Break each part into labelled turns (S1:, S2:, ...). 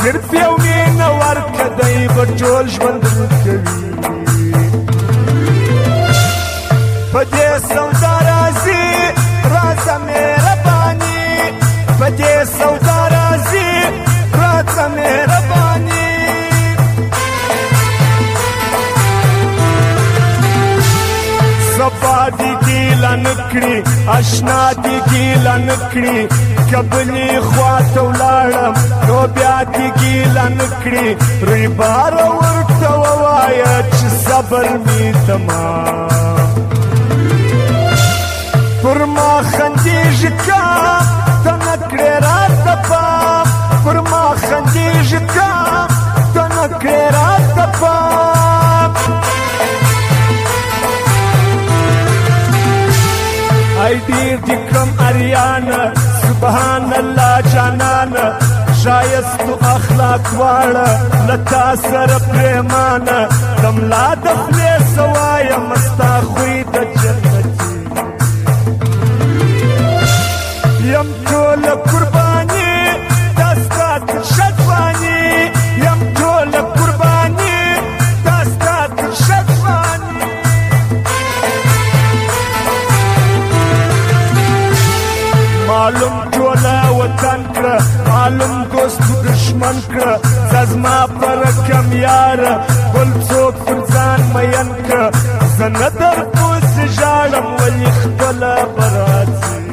S1: صرف یو مینه ورکه دی به ټول ژوند کوي په دې سودا راځي راځه مهرباني په دې سودا راځي راځه مهرباني صفا دی ګیله نکړي اشنا دی ګیله نکړي کبلي خواته ولاړم نو بیا دی ګیله نکړي روی باره ورته ووایه چې صبر مې تمام پر ما خندېږي کا ته نه کړې راته پام پر ما خندېږي کا ته نه کړې راته پام ای ډېر دې کړم اریانه سبحان الله جانانه ښایستو اخلاق واړه له تا سره پرېمانه د ملا د خولې څه وایم ستا خوی د جنتي یم ټوله قرباني دا ستا تر شدواني یم ټوله قرباني دا ستا تر شدواني معلوم ټوله وطن کړه معلوم دوست دشمن کړه زه زما په رقم یاره بل څوک پر ځان مین کړه زه نه در پسې ژاړم ولې خپله به راځي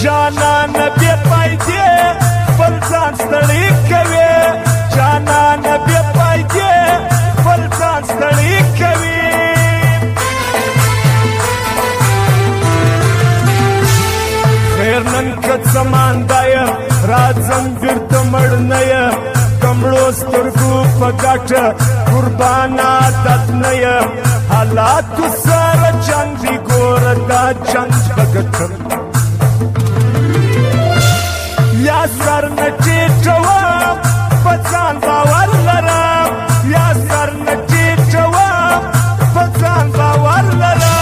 S1: جانانه بې فایدې خپل ځان ستړی کوې جانانه بې فایدې خپل ځان ستړی کوې خیر نن که زمانده یم راځم بیرته مړ نه یم د مړو سترګو په ګټه قربان عادت نه یم حالاتو سره جنګ دی ګوره دا جنګ به ګټم یا سر نه ټیټوم په ځان باور لرم یا سر نه ټیټوم په ځان باور لرم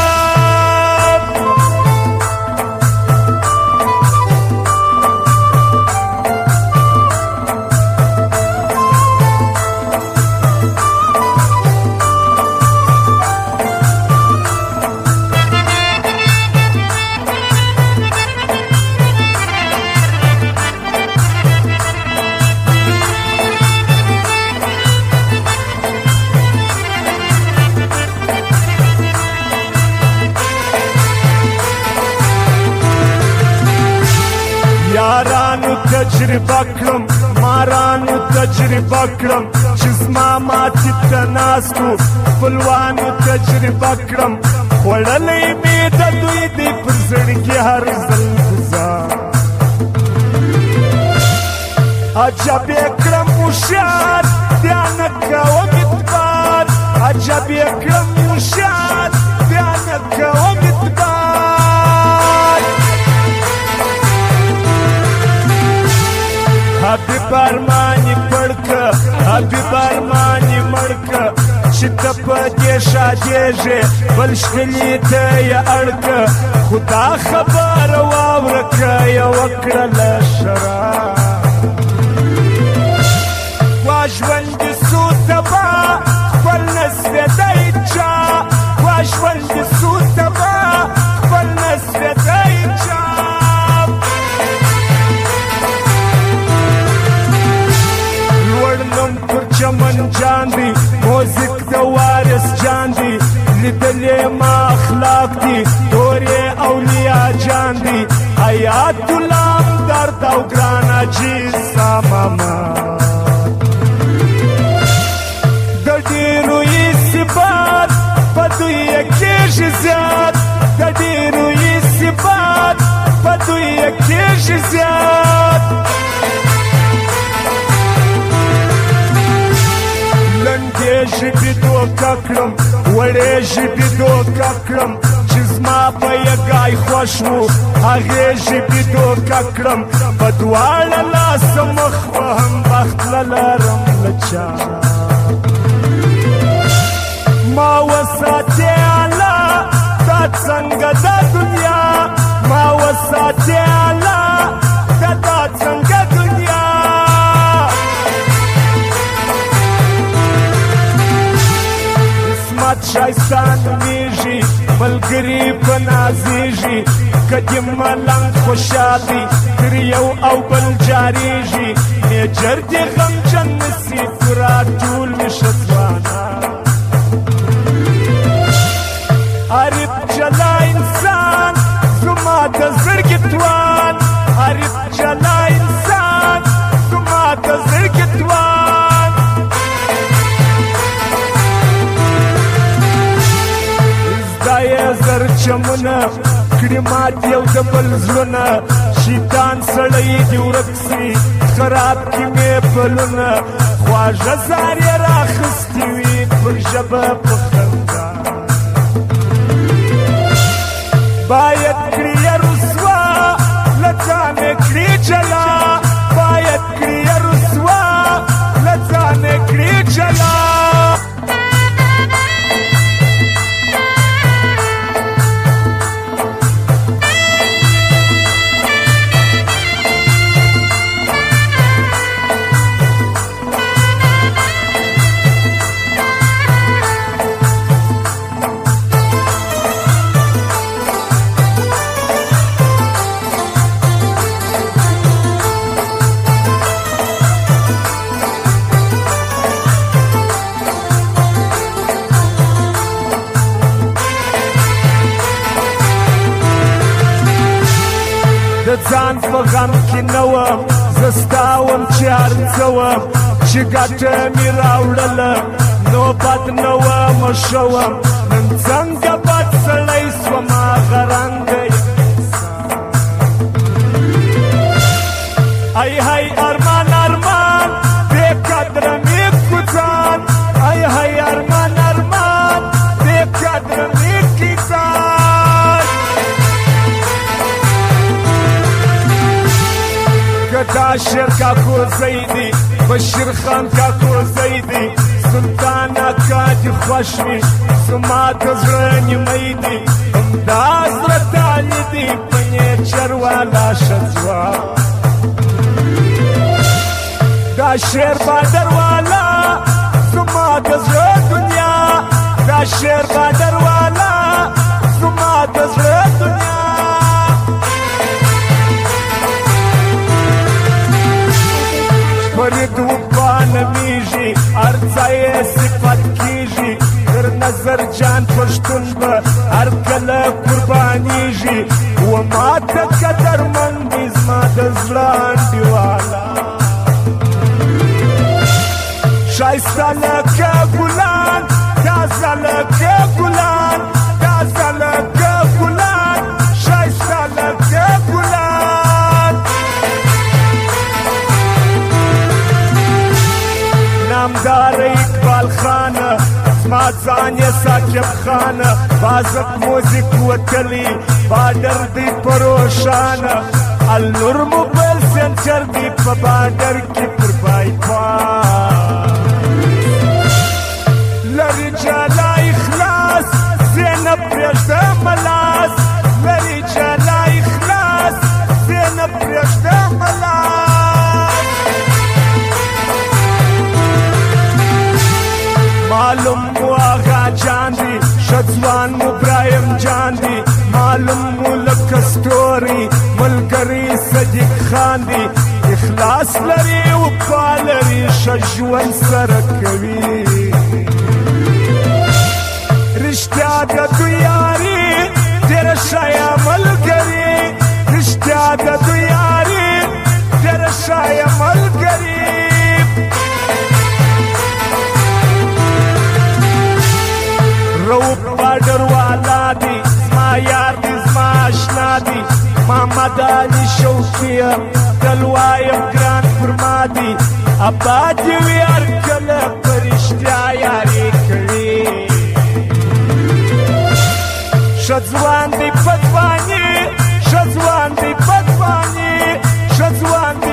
S1: یارانو تجربه کړم مارانو تجربه کړم چې زما ماتې ته ناستو خپلوانو تجربه کړم خوړلی مې د دوی دی پر زړګي هر ځل ګزار عجب یې کړم هوښیار بیا نه کوم اعتبار عجب یې کړم هوښیار بیا نه کوم اعتبار حبیب ارمانی پړکه حبیب ارمانی مړکه چې ته په دې شادېږې بل شکلي ته یې اړکه خدا خبره واوره که یې وکړه له شراب وا ژوند دې سو تبا خپل نسوېدی چا وا ژوند دې سو تبا خپل نسوېدی چا چمن جان دی موزیک د وارث جان دی لیدلې ما اخلاق دی تورې اولیا جان دی حیات الله درد او ګران عجیز ساماما د ډېرو یې صفات په دوی یې کېږي زیات د ډېرو یې صفات په دوی یې کېږي زیات لنډې ژبې دوکه کړم وړې ژبې دوکه کړم چې زما په یګای خوښ و هغې ژبې دوکه کړم په دواړه لاسه مخ وهم بخت نه لرم له چا ما وساتې الله دا څنګه دا دنیا ما وساتې الله دا څنګه دنیا شایسته نومیږي ملګري په نازیږي که دې ملنګ خوشحالي تر یو او بل جاریږي میجر دې غمجن نسي پوره ټول ویښه ځوانان عارف جلا انسان زما د زړګي توان عارف جلا انسان زما د زړګي توان زدا یې زر چمونه کړي مات یو د بل زړونه شیطان سړی دې ورک سي خراب کړي مې پلونه خواږه زار یې راخیستې وي پر ژبه په خندا باید کړي رسوا له ځانه کړي جلا باید کړي رسوا له ځانه کړي جلا ځان په غم کې نه وم زه ستا وم چې هر څه وم چې ګټه مې راوړله نو بد نه ومه ښه وم نن څنګه بد سړی سوم هغه رنګه ای هی ارمان ارمان بې قدره مې کوڅان ای هی ارمان ارمان بې قدره مې کیسان دا شیر کاکو زیدی بشیر خان کاکو زیدی سلطان اکا دی خوش وی زما د زړه نیمه دی همدا زړه تالی دی په نیچر والا ښه ځوان دا شیر بادر والا زما د زړه دنیا دا شیر بادر والا زما د زړه دنیا فرید وپانمیږي هر ځای یې صفت کیږي در نظر جان پښتون به هر کله قربانیږي و ما ته قدرمند دي زما د زړه انډیواله ښایسته لکه ګلان تازه لکه ګلان تازه لکه ګلان ښایسته لکه ګلان نامدار اقبال خانه زما ځان یې ساقب خانه بازک موزیک وتلی بارډر دی په روښانه النور موبایل سنټر دی په بارډر کې پر بایپاس لري جلا اخلاص زینب پرېږده ملاس لري جلا اخلاص زینب پرېږده ملاس معلوم مو آغا جان دی شځوان مو ابراهیم جان دی معلوم مو لکه ستوري ملګري صدیق خان دی اخلاص لري وفا لري ښه ژوند سره کوي رښتیا د دوی یاري ډېره ښایه ملګري رښتیا د دوی یاري ډېره ښایه ملګري روب بارډر والا دی زما یار دی زما اشنا دی محمد علي شوقیه تل وایم ګران پر ما دی اباد دې وي هر کله په رښتیا یاري کوي ښه ځوان دی په ځواني ښه ځوان دی په ځواني ښه ځوان